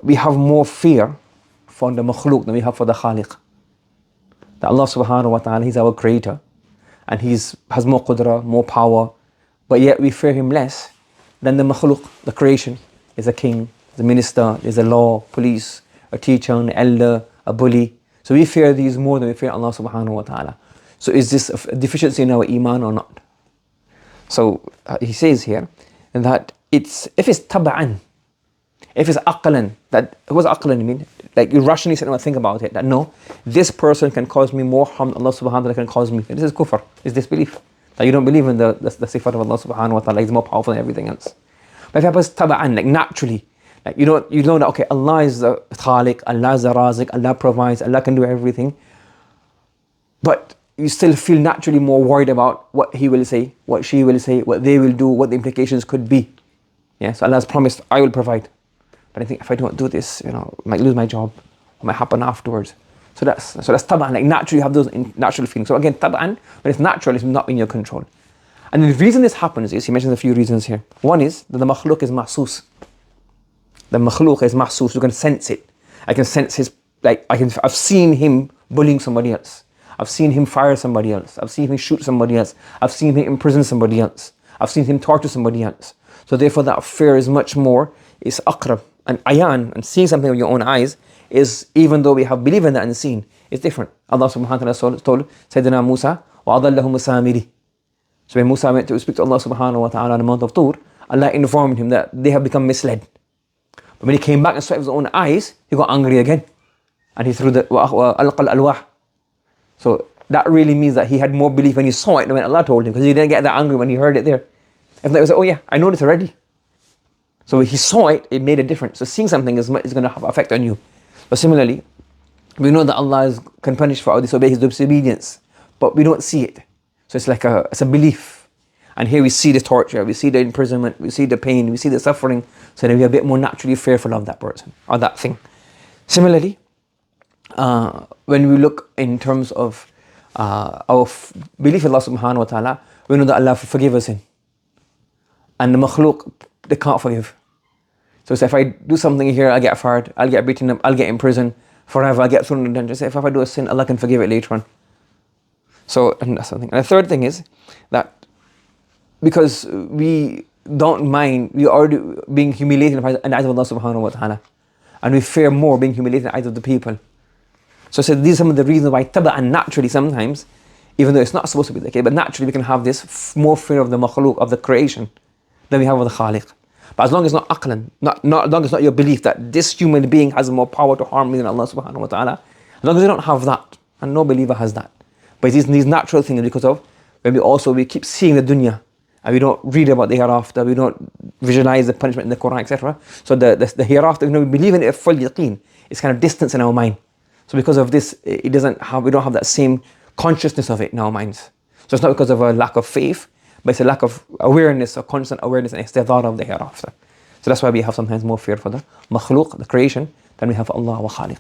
we have more fear for the makhluk than we have for the khaliq. That Allah subhanahu wa ta'ala, He's our creator, and He's has more qudra, more power, but yet we fear Him less than the makhluk, the creation. Is a king, is a minister, is a law, police, a teacher, an elder, a bully. So we fear these more than we fear Allah subhanahu wa ta'ala. So is this a deficiency in our iman or not? So he says here that if it's taba'an, if it's aqlan, that what does aqlan mean? Like you rationally sit and think about it, that no, this person can cause me more harm than Allah subhanahu wa ta'ala can cause me. This is kufr, is disbelief. That you don't believe in the sifat of Allah subhanahu wa ta'ala, He's more powerful than everything else. But if it happens taba'an, like naturally, like you know that okay, Allah is the khaliq, Allah is the razik, Allah provides, Allah can do everything. But you still feel naturally more worried about what he will say, what she will say, what they will do, what the implications could be. Yeah, so Allah has promised, I will provide. But I think if I don't do this, I might lose my job. What might happen afterwards? So that's taba'an, like naturally you have those natural feelings. So again, taba'an, when it's natural, it's not in your control. And the reason this happens is, he mentions a few reasons here. One is that the makhluk is mahsus. The makhluk is mahsus, you can sense it. I can sense I've seen him bullying somebody else. I've seen him fire somebody else. I've seen him shoot somebody else. I've seen him imprison somebody else. I've seen him torture somebody else. So therefore that fear is much more, is aqrab. And ayan, and seeing something with your own eyes, is, even though we have believed in that and seen, it's different. Allah subhanahu wa ta'ala told Sayyidina Musa, وَأَضَلَّهُ مُسَامِرِ. So when Musa went to speak to Allah subhanahu wa ta'ala on the Mount of Tur, Allah informed him that they have become misled. But when he came back and saw it with his own eyes, he got angry again. And he threw the Al-Qal al-Wah. So that really means that he had more belief when he saw it than when Allah told him, because he didn't get that angry when he heard it there. If not, he was like, oh yeah, I know this already. So when he saw it, it made a difference. So seeing something is going to have an effect on you. But similarly, we know that Allah can punish for our His disobedience, but we don't see it. So it's like it's a belief. And here we see the torture, we see the imprisonment, we see the pain, we see the suffering. So then we're a bit more naturally fearful of that person or that thing. Similarly, when we look in terms of our belief in Allah subhanahu wa ta'ala, we know that Allah forgives us sin. And the makhluk, they can't forgive. So if I do something here, I'll get fired, I'll get beaten up, I'll get in prison forever, I'll get thrown in dungeon. So if I do a sin, Allah can forgive it later on. So, and that's something. And the third thing is that because we don't mind, we are already being humiliated in the eyes of Allah subhanahu wa ta'ala. And we fear more being humiliated in the eyes of the people. So these are some of the reasons why taba'an naturally sometimes, even though it's not supposed to be the case, but naturally we can have this more fear of the makhluk, of the creation, than we have of the khaliq. But as long as it's not aqlan, as long as it's not your belief that this human being has more power to harm me than Allah subhanahu wa ta'ala, as long as you don't have that, and no believer has that. But these natural things, because of when we keep seeing the dunya, and we don't read about the hereafter, we don't visualize the punishment in the Quran, etc. So the hereafter, we believe in it full yaqeen, it's kind of distance in our mind. So because of this, we don't have that same consciousness of it in our minds. So it's not because of a lack of faith, but it's a lack of awareness, or constant awareness and istidhar of the hereafter. So that's why we have sometimes more fear for the makhluk, the creation, than we have for Allah wa khaliq.